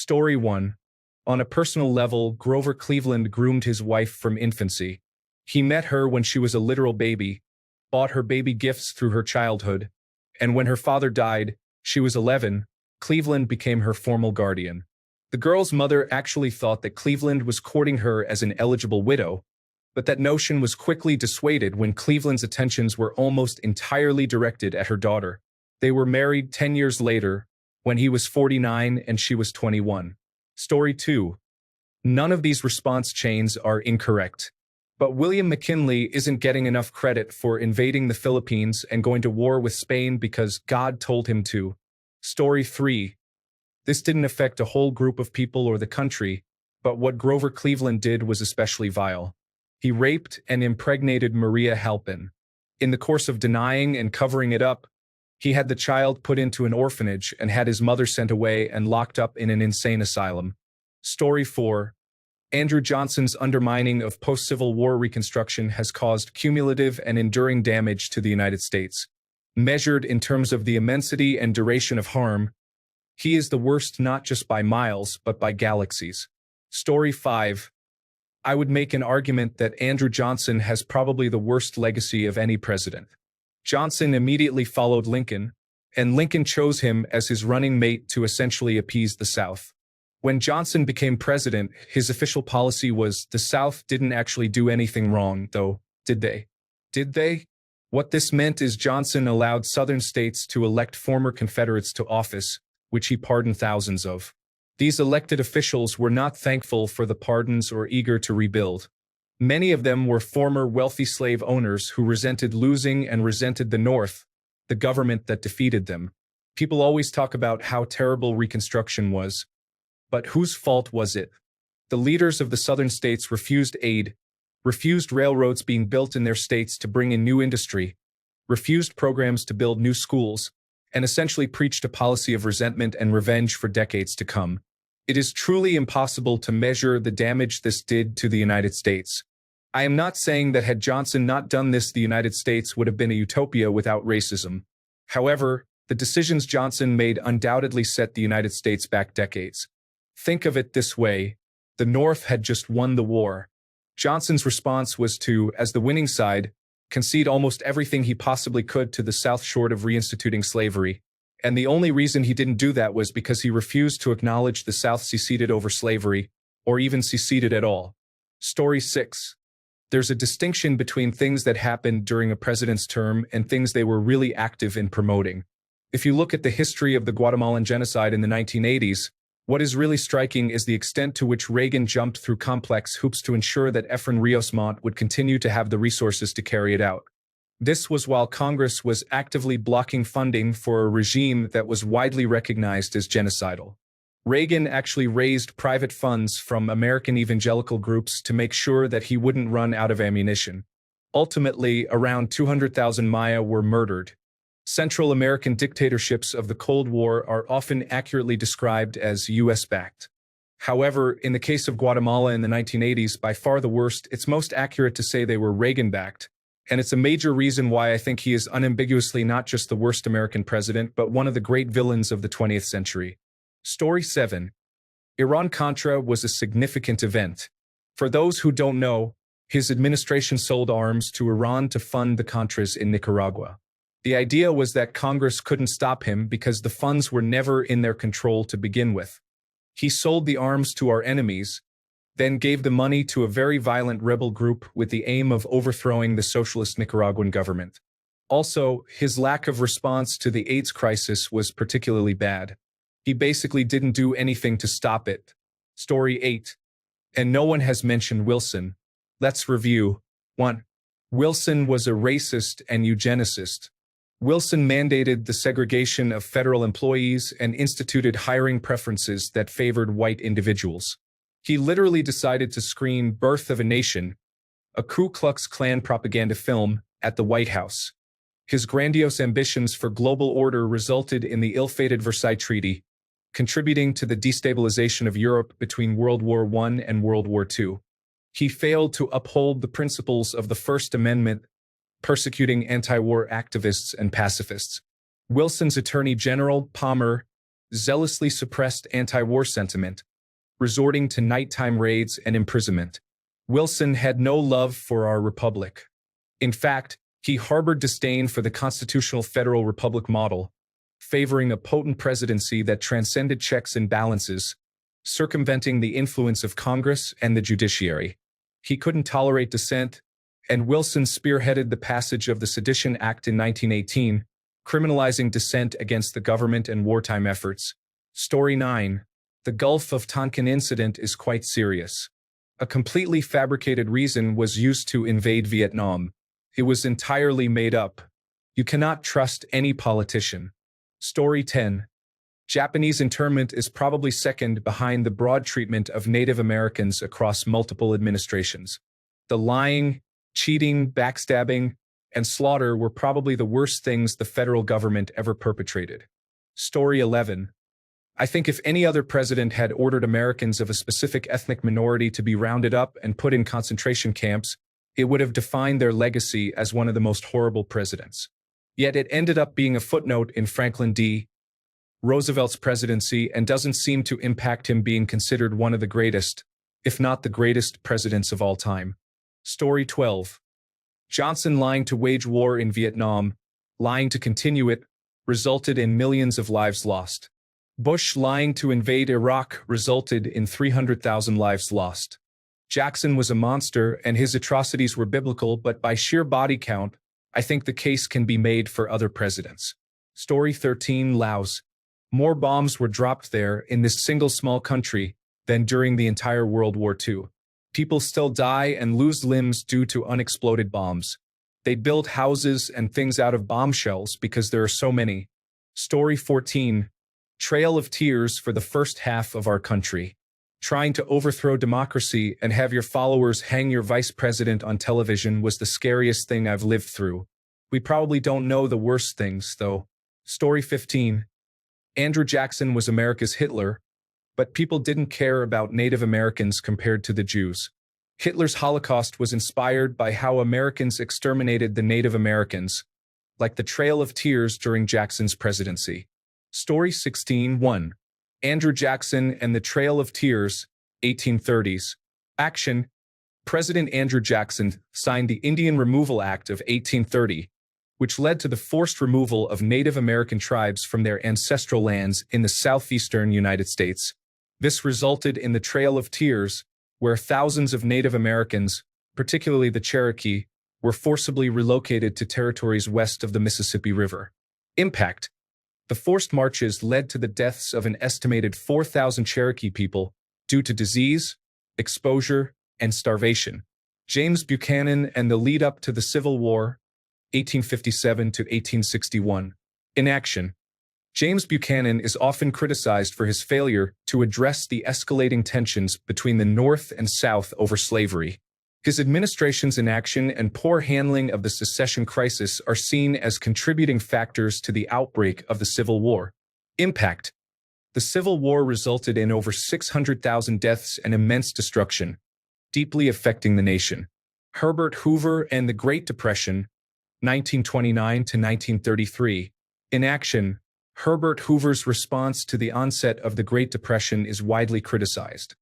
Story 1. On a personal level, Grover Cleveland groomed his wife from infancy. He met her when she was a literal baby, bought her baby gifts through her childhood, and when her father died, she was 11, Cleveland became her formal guardian. The girl's mother actually thought that Cleveland was courting her as an eligible widow, but that notion was quickly dissuaded when Cleveland's attentions were almost entirely directed at her daughter. They were married 10 years later, when he was 49 and she was 21. Story 2. None of these response chains are incorrect. But William McKinley isn't getting enough credit for invading the Philippines and going to war with Spain because God told him to. Story 3. This didn't affect a whole group of people or the country, but what Grover Cleveland did was especially vile. He raped and impregnated Maria Halpin. In the course of denying and covering it up, he had the child put into an orphanage and had his mother sent away and locked up in an insane asylum. Story 4. Andrew Johnson's undermining of post-Civil War Reconstruction has caused cumulative and enduring damage to the United States. Measured in terms of the immensity and duration of harm, he is the worst not just by miles, but by galaxies. Story 5. I would make an argument that Andrew Johnson has probably the worst legacy of any president. Johnson immediately followed Lincoln, and Lincoln chose him as his running mate to essentially appease the South. When Johnson became president, his official policy was the South didn't actually do anything wrong, though, did they? Did they? What this meant is Johnson allowed Southern states to elect former Confederates to office, which he pardoned thousands of. These elected officials were not thankful for the pardons or eager to rebuild. Many of them were former wealthy slave owners who resented losing and resented the North, the government that defeated them. People always talk about how terrible Reconstruction was. But whose fault was it? The leaders of the Southern states refused aid, refused railroads being built in their states to bring in new industry, refused programs to build new schools, and essentially preached a policy of resentment and revenge for decades to come. It is truly impossible to measure the damage this did to the United States. I am not saying that had Johnson not done this, the United States would have been a utopia without racism. However, the decisions Johnson made undoubtedly set the United States back decades. Think of it this way: the North had just won the war. Johnson's response was to, as the winning side, concede almost everything he possibly could to the South short of reinstituting slavery. And the only reason he didn't do that was because he refused to acknowledge the South seceded over slavery, or even seceded at all. Story 6. There's a distinction between things that happened during a president's term and things they were really active in promoting. If you look at the history of the Guatemalan genocide in the 1980s, what is really striking is the extent to which Reagan jumped through complex hoops to ensure that Efrain Rios Montt would continue to have the resources to carry it out. This was while Congress was actively blocking funding for a regime that was widely recognized as genocidal. Reagan actually raised private funds from American evangelical groups to make sure that he wouldn't run out of ammunition. Ultimately, around 200,000 Maya were murdered. Central American dictatorships of the Cold War are often accurately described as US-backed. However, in the case of Guatemala in the 1980s, by far the worst, it's most accurate to say they were Reagan-backed. And it's a major reason why I think he is unambiguously not just the worst American president, but one of the great villains of the 20th century. Story 7. Iran-Contra was a significant event. For those who don't know, his administration sold arms to Iran to fund the Contras in Nicaragua. The idea was that Congress couldn't stop him because the funds were never in their control to begin with. He sold the arms to our enemies, then gave the money to a very violent rebel group with the aim of overthrowing the socialist Nicaraguan government. Also, his lack of response to the AIDS crisis was particularly bad. He basically didn't do anything to stop it. Story 8. And no one has mentioned Wilson. Let's review. 1. Wilson was a racist and eugenicist. Wilson mandated the segregation of federal employees and instituted hiring preferences that favored white individuals. He literally decided to screen Birth of a Nation, a Ku Klux Klan propaganda film, at the White House. His grandiose ambitions for global order resulted in the ill-fated Versailles Treaty, contributing to the destabilization of Europe between World War I and World War II. He failed to uphold the principles of the First Amendment, persecuting anti-war activists and pacifists. Wilson's Attorney General, Palmer, zealously suppressed anti-war sentiment, resorting to nighttime raids and imprisonment. Wilson had no love for our republic. In fact, he harbored disdain for the constitutional federal republic model, favoring a potent presidency that transcended checks and balances, circumventing the influence of Congress and the judiciary. He couldn't tolerate dissent, and Wilson spearheaded the passage of the Sedition Act in 1918, criminalizing dissent against the government and wartime efforts. Story 9. The Gulf of Tonkin incident is quite serious. A completely fabricated reason was used to invade Vietnam. It was entirely made up. You cannot trust any politician. Story 10. Japanese internment is probably second behind the broad treatment of Native Americans across multiple administrations. The lying, cheating, backstabbing, and slaughter were probably the worst things the federal government ever perpetrated. Story 11. I think if any other president had ordered Americans of a specific ethnic minority to be rounded up and put in concentration camps, it would have defined their legacy as one of the most horrible presidents. Yet it ended up being a footnote in Franklin D. Roosevelt's presidency and doesn't seem to impact him being considered one of the greatest, if not the greatest, presidents of all time. Story 12. Johnson lying to wage war in Vietnam, lying to continue it, resulted in millions of lives lost. Bush lying to invade Iraq resulted in 300,000 lives lost. Jackson was a monster and his atrocities were biblical, but by sheer body count, I think the case can be made for other presidents. Story 13. Laos. More bombs were dropped there in this single small country than during the entire World War II. People still die and lose limbs due to unexploded bombs. They build houses and things out of bombshells because there are so many. Story 14. Trail of tears for the first half of our country. Trying to overthrow democracy and have your followers hang your vice president on television was the scariest thing I've lived through. We probably don't know the worst things, though. Story 15. Andrew Jackson was America's Hitler, but people didn't care about Native Americans compared to the Jews. Hitler's Holocaust was inspired by how Americans exterminated the Native Americans, like the Trail of Tears during Jackson's presidency. Story 16. 1. Andrew Jackson and the Trail of Tears, 1830s. Action. President Andrew Jackson signed the Indian Removal Act of 1830, which led to the forced removal of Native American tribes from their ancestral lands in the southeastern United States. This resulted in the Trail of Tears, where thousands of Native Americans, particularly the Cherokee, were forcibly relocated to territories west of the Mississippi River. Impact. The forced marches led to the deaths of an estimated 4,000 Cherokee people due to disease, exposure, and starvation. James Buchanan and the lead-up to the Civil War, 1857 to 1861. In action. James Buchanan is often criticized for his failure to address the escalating tensions between the North and South over slavery. His administration's inaction and poor handling of the secession crisis are seen as contributing factors to the outbreak of the Civil War. Impact. The Civil War resulted in over 600,000 deaths and immense destruction, deeply affecting the nation. Herbert Hoover and the Great Depression, 1929 to 1933. In action. Herbert Hoover's response to the onset of the Great Depression is widely criticized.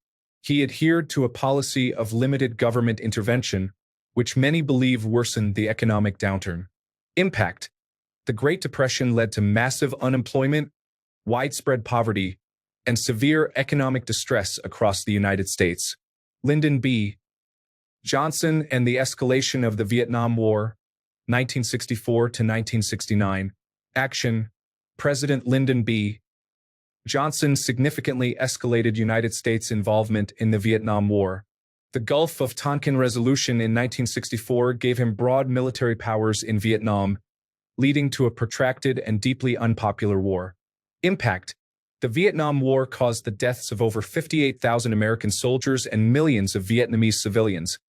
He adhered to a policy of limited government intervention, which many believe worsened the economic downturn. Impact. The Great Depression led to massive unemployment, widespread poverty, and severe economic distress across the United States. Lyndon B. Johnson and the escalation of the Vietnam War, 1964 to 1969. Action. President Lyndon B. Johnson significantly escalated United States involvement in the Vietnam War. The Gulf of Tonkin Resolution in 1964 gave him broad military powers in Vietnam, leading to a protracted and deeply unpopular war. Impact. The Vietnam War caused the deaths of over 58,000 American soldiers and millions of Vietnamese civilians,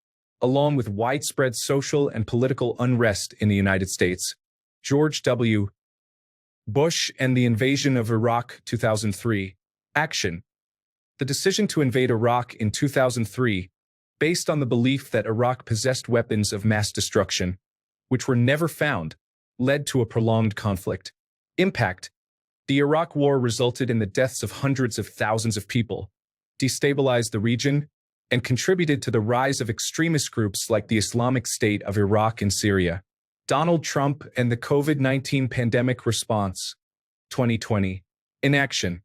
along with widespread social and political unrest in the United States. George W. Bush and the invasion of Iraq, 2003. Action. The decision to invade Iraq in 2003, based on the belief that Iraq possessed weapons of mass destruction, which were never found, led to a prolonged conflict. Impact. The Iraq War resulted in the deaths of hundreds of thousands of people, destabilized the region, and contributed to the rise of extremist groups like the Islamic State of Iraq and Syria. Donald Trump and the COVID-19 pandemic response, 2020. In action.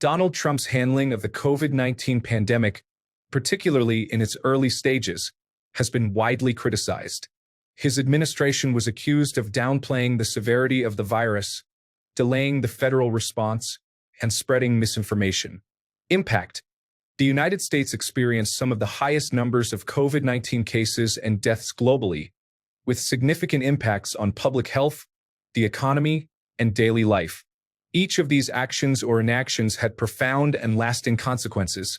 Donald Trump's handling of the COVID-19 pandemic, particularly in its early stages, has been widely criticized. His administration was accused of downplaying the severity of the virus, delaying the federal response, and spreading misinformation. Impact. The United States experienced some of the highest numbers of COVID-19 cases and deaths globally, with significant impacts on public health, the economy, and daily life. Each of these actions or inactions had profound and lasting consequences,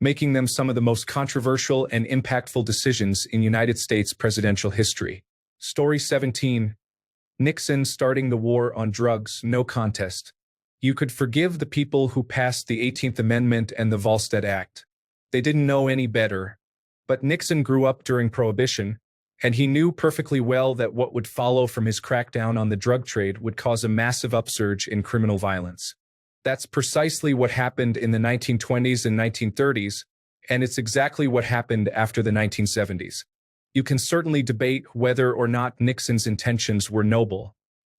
making them some of the most controversial and impactful decisions in United States presidential history. Story 17. Nixon starting the war on drugs, no contest. You could forgive the people who passed the 18th Amendment and the Volstead Act. They didn't know any better. But Nixon grew up during Prohibition, and he knew perfectly well that what would follow from his crackdown on the drug trade would cause a massive upsurge in criminal violence. That's precisely what happened in the 1920s and 1930s, and it's exactly what happened after the 1970s. You can certainly debate whether or not Nixon's intentions were noble.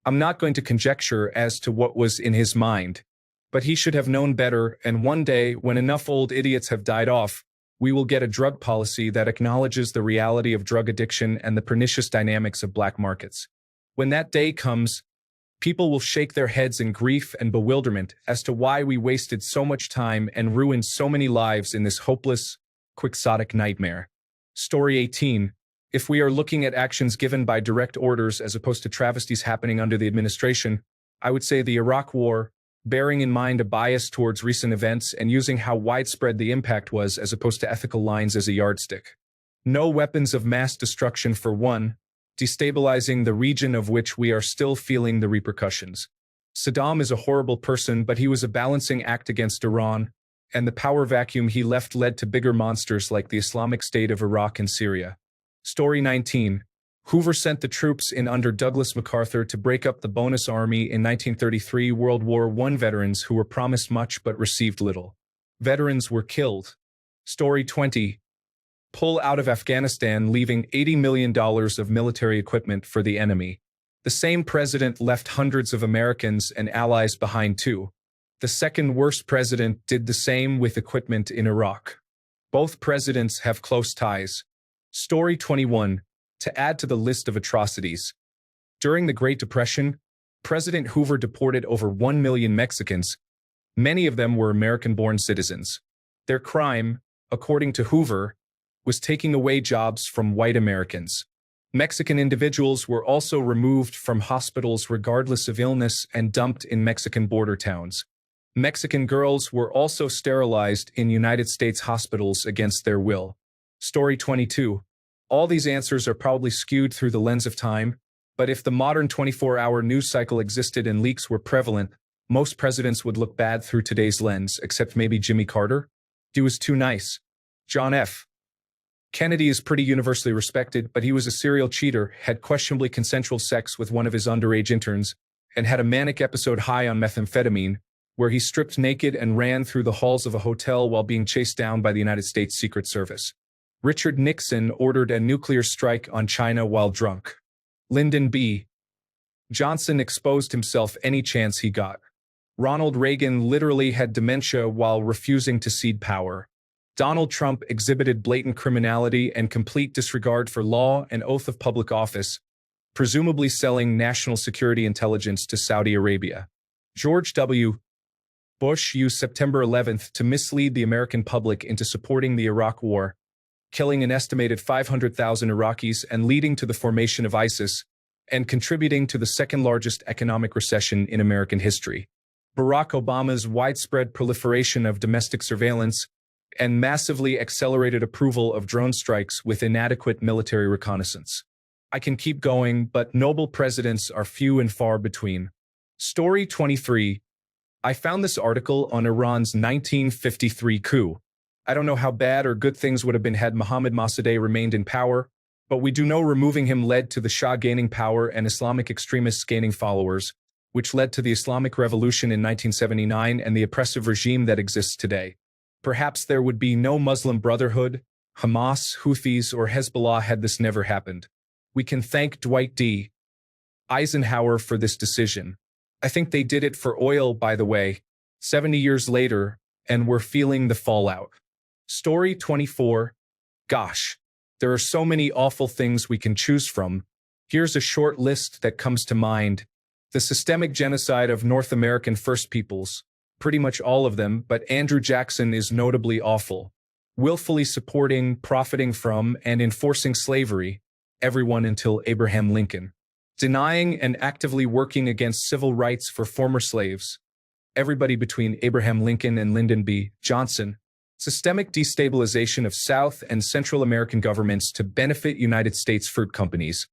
I'm not going to conjecture as to what was in his mind, but he should have known better, and one day, when enough old idiots have died off, we will get a drug policy that acknowledges the reality of drug addiction and the pernicious dynamics of black markets. When that day comes, people will shake their heads in grief and bewilderment as to why we wasted so much time and ruined so many lives in this hopeless, quixotic nightmare. Story 18. If we are looking at actions given by direct orders as opposed to travesties happening under the administration, I would say the Iraq War, bearing in mind a bias towards recent events and using how widespread the impact was as opposed to ethical lines as a yardstick. No weapons of mass destruction for one, destabilizing the region of which we are still feeling the repercussions. Saddam is a horrible person, but he was a balancing act against Iran, and the power vacuum he left led to bigger monsters like the Islamic State of Iraq and Syria. Story 19. Hoover sent the troops in under Douglas MacArthur to break up the bonus army in 1933 World War I veterans who were promised much but received little. Veterans were killed. Story 20. Pull out of Afghanistan, leaving $80 million of military equipment for the enemy. The same president left hundreds of Americans and allies behind too. The second worst president did the same with equipment in Iraq. Both presidents have close ties. Story 21. To add to the list of atrocities. During the Great Depression, President Hoover deported over 1 million Mexicans. Many of them were American-born citizens. Their crime, according to Hoover, was taking away jobs from white Americans. Mexican individuals were also removed from hospitals regardless of illness and dumped in Mexican border towns. Mexican girls were also sterilized in United States hospitals against their will. Story 22. All these answers are probably skewed through the lens of time, but if the modern 24-hour news cycle existed and leaks were prevalent, most presidents would look bad through today's lens, except maybe Jimmy Carter. He was too nice. John F. Kennedy is pretty universally respected, but he was a serial cheater, had questionably consensual sex with one of his underage interns, and had a manic episode high on methamphetamine, where he stripped naked and ran through the halls of a hotel while being chased down by the United States Secret Service. Richard Nixon ordered a nuclear strike on China while drunk. Lyndon B. Johnson exposed himself any chance he got. Ronald Reagan literally had dementia while refusing to cede power. Donald Trump exhibited blatant criminality and complete disregard for law and oath of public office, presumably selling national security intelligence to Saudi Arabia. George W. Bush used September 11th to mislead the American public into supporting the Iraq War, killing an estimated 500,000 Iraqis and leading to the formation of ISIS, and contributing to the second-largest economic recession in American history. Barack Obama's widespread proliferation of domestic surveillance and massively accelerated approval of drone strikes with inadequate military reconnaissance. I can keep going, but noble presidents are few and far between. Story 23. I found this article on Iran's 1953 coup. I don't know how bad or good things would have been had Mohammad Mossadegh remained in power, but we do know removing him led to the Shah gaining power and Islamic extremists gaining followers, which led to the Islamic Revolution in 1979 and the oppressive regime that exists today. Perhaps there would be no Muslim Brotherhood, Hamas, Houthis, or Hezbollah had this never happened. We can thank Dwight D. Eisenhower for this decision. I think they did it for oil, by the way, 70 years later, and we're feeling the fallout. Story 24. Gosh, there are so many awful things we can choose from. Here's a short list that comes to mind. The systemic genocide of North American First Peoples. Pretty much all of them, but Andrew Jackson is notably awful. Willfully supporting, profiting from, and enforcing slavery, everyone until Abraham Lincoln. Denying and actively working against civil rights for former slaves, everybody between Abraham Lincoln and Lyndon B. Johnson. Systemic destabilization of South and Central American governments to benefit United States fruit companies,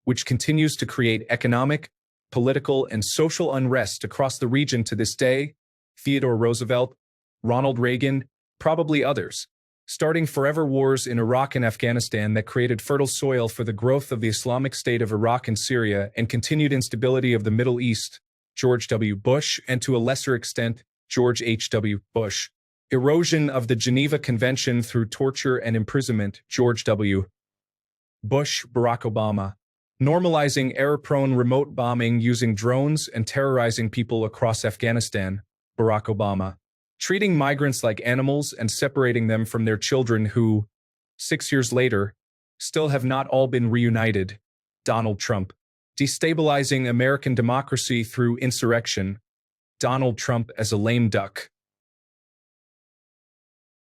which continues to create economic, political, and social unrest across the region to this day. Theodore Roosevelt, Ronald Reagan, probably others. Starting forever wars in Iraq and Afghanistan that created fertile soil for the growth of the Islamic State of Iraq and Syria and continued instability of the Middle East, George W. Bush, and to a lesser extent, George H.W. Bush. Erosion of the Geneva Convention through torture and imprisonment, George W. Bush, Barack Obama. Normalizing error-prone remote bombing using drones and terrorizing people across Afghanistan, Barack Obama. Treating migrants like animals and separating them from their children who, 6 years later, still have not all been reunited, Donald Trump. Destabilizing American democracy through insurrection, Donald Trump as a lame duck.